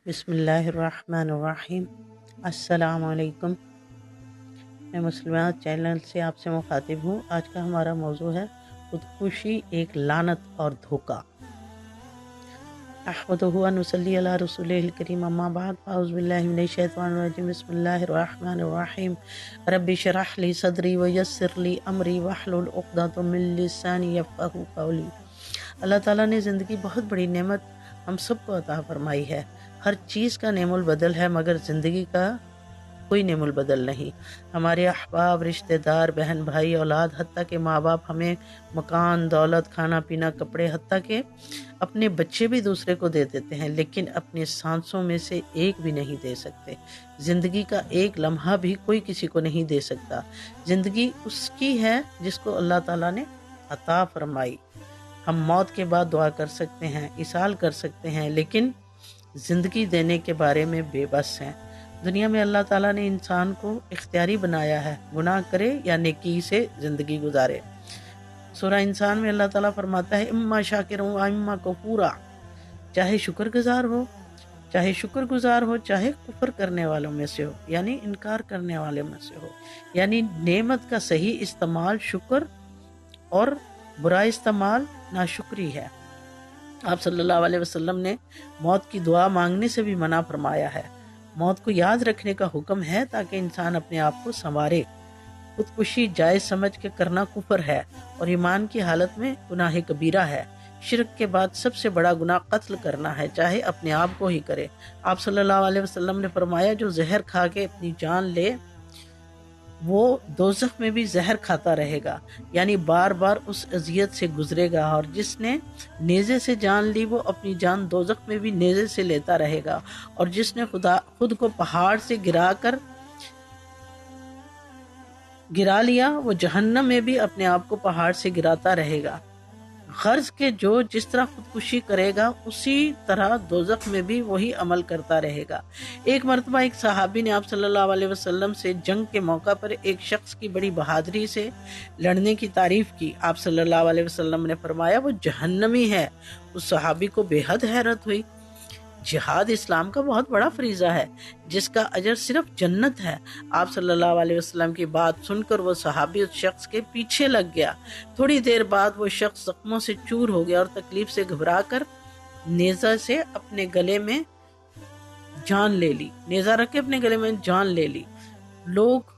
बिस्मिल्लाहिर्रहमानिर्रहीम। अस्सलाम वालेकुम। मैं मुस्लिमात चैनल से आपसे मुखातिब हूँ। आज का हमारा मौजू है खुदकुशी एक लानत और धोखा। अहमदुहु व नुसल्ली अला रसूलिल करीम, अम्मा बाद, अऊज़ु बिल्लाहि मिनश शैतानिर रजीम, बिस्मिल्लाहिर्रहमानिर्रहीम। रब्बि इश्रह ली सदरी व यस्सिर ली अमरी वहलुल उक़दतम मिन लिसानी यफ़क़हू क़ौली। अल्लाह ताला ने ज़िंदगी बहुत बड़ी नेमत हम सबको अता फरमाई है। हर चीज़ का नेमुल बदल है, मगर ज़िंदगी का कोई नेमुल बदल नहीं। हमारे अहबाब, रिश्तेदार, बहन भाई, औलाद, हत्ता के माँ बाप हमें मकान, दौलत, खाना पीना, कपड़े, हत्ता के अपने बच्चे भी दूसरे को दे देते हैं, लेकिन अपनी सांसों में से एक भी नहीं दे सकते। ज़िंदगी का एक लम्हा भी कोई किसी को नहीं दे सकता। ज़िंदगी उसकी है जिसको अल्लाह ताला ने अता फरमाई। हम मौत के बाद दुआ कर सकते हैं, इसाल कर सकते हैं, लेकिन ज़िंदगी देने के बारे में बेबस हैं। दुनिया में अल्लाह ताला ने इंसान को इख्तियारी बनाया है, गुनाह करे या नेकी से ज़िंदगी गुजारे। सूरह इंसान में अल्लाह ताला फरमाता है, इम्मा शाकिरुन व इम्मा कफूरा। चाहे शुक्रगुजार हो, चाहे कुफ्र करने वालों में से हो, यानी इनकार करने वाले में से हो। यानी नेमत का सही इस्तेमाल शुक्र और बुरा इस्तेमाल नाशुक्री है। आप सल्लल्लाहु अलैहि वसल्लम ने मौत की दुआ मांगने से भी मना फरमाया है। मौत को याद रखने का हुक्म है ताकि इंसान अपने आप को संवारे। खुदकुशी जायज़ समझ के करना कुफ्र है और ईमान की हालत में गुनाह कबीरा है। शिरक के बाद सबसे बड़ा गुनाह कत्ल करना है, चाहे अपने आप को ही करे। आप सल्लल्लाहु अलैहि वसल्लम ने फरमाया, जो जहर खा के अपनी जान ले वो दोज़ख में भी जहर खाता रहेगा, यानी बार बार उस अजियत से गुजरेगा। और जिसने नेज़े से जान ली वो अपनी जान दोज़ख में भी नेज़े से लेता रहेगा। और जिसने खुद को पहाड़ से गिरा लिया वो जहन्नम में भी अपने आप को पहाड़ से गिराता रहेगा। गर्ज के जो जिस तरह खुदकुशी करेगा उसी तरह दोज़ख में भी वही अमल करता रहेगा। एक मरतबा एक सहाबी ने आप सल्लल्लाहु अलैहि वसल्लम से जंग के मौका पर एक शख्स की बड़ी बहादुरी से लड़ने की तारीफ की। आप सल्लल्लाहु अलैहि वसल्लम ने फरमाया, वो जहन्नमी है। उस सहाबी को बेहद हैरत हुई। जिहाद इस्लाम का बहुत बड़ा फरीज़ा है जिसका अजर सिर्फ जन्नत है। आप सल्लल्लाहु अलैहि वसल्लम की बात सुनकर वो सहाबी उस शख्स के पीछे लग गया। थोड़ी देर बाद वो शख्स जख्मों से चूर हो गया और तकलीफ से घबरा कर नेज़ा से अपने गले में जान ले ली। नेज़ा रख के अपने गले में जान ले ली। लोग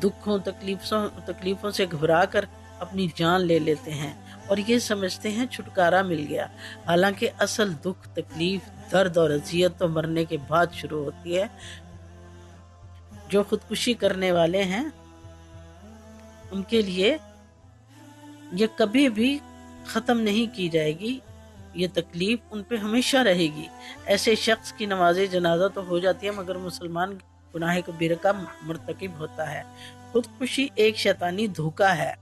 दुखों तकलीफों से घबरा कर अपनी जान ले लेते हैं और ये समझते हैं छुटकारा मिल गया। हालांकि असल दुख, तकलीफ, दर्द और अजियत तो मरने के बाद शुरू होती है। जो खुदकुशी करने वाले हैं उनके लिए ये कभी भी ख़त्म नहीं की जाएगी, ये तकलीफ उन पे हमेशा रहेगी। ऐसे शख्स की नमाज़े जनाजा तो हो जाती है, मगर मुसलमान गुनाह कबीरा का मुर्तकिब होता है। खुदकुशी एक शैतानी धोखा है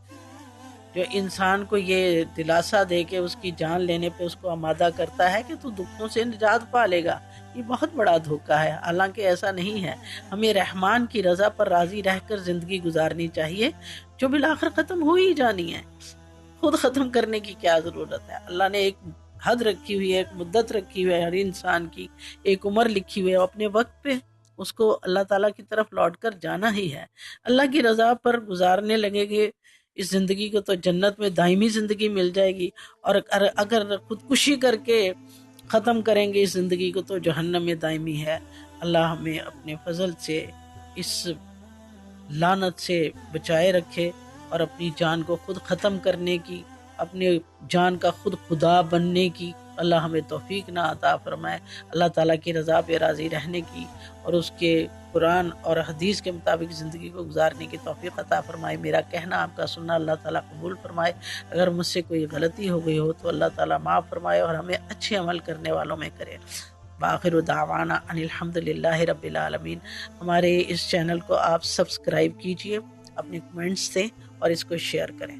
जो इंसान को ये दिलासा दे के उसकी जान लेने पे उसको आमादा करता है कि तू दुखों से निजात पा लेगा। ये बहुत बड़ा धोखा है, हालांकि ऐसा नहीं है। हमें रहमान की रज़ा पर राज़ी रहकर ज़िंदगी गुजारनी चाहिए जो बिलाखिर ख़त्म हो ही जानी है। खुद ख़त्म करने की क्या ज़रूरत है। अल्लाह ने एक हद रखी हुई है, एक मुद्दत रखी हुई है, हर इंसान की एक उम्र लिखी हुई है। अपने वक्त पे उसको अल्लाह ताला की तरफ लौट कर जाना ही है। अल्लाह की रज़ा पर गुजारने लगेंगे इस ज़िंदगी को तो जन्नत में दायमी ज़िंदगी मिल जाएगी, और अगर खुदकुशी करके ख़त्म करेंगे इस ज़िंदगी को तो जहन्नम में दायमी है। अल्लाह हमें अपने फजल से इस लानत से बचाए रखे और अपनी जान को खुद ख़त्म करने की, अपने जान का खुद खुदा बनने की अल्लाह हमें तौफीक ना अता फरमाए। अल्लाह ताला की रज़ा पे राज़ी रहने की और उसके कुरान और हदीस के मुताबिक ज़िंदगी को गुजारने की तौफीक अता फरमाए। मेरा कहना आपका सुनना अल्लाह ताला कबूल फरमाए। अगर मुझसे कोई गलती हो गई हो तो अल्लाह ताला माफ़ फरमाए और हमें अच्छे अमल करने वालों में करे। बाखिर दावाना अनिल हम्दुलिल्लाहि रब्बिल आलमीन। हमारे इस चैनल को आप सब्सक्राइब कीजिए, अपने कमेंट्स दें और इसको शेयर करें।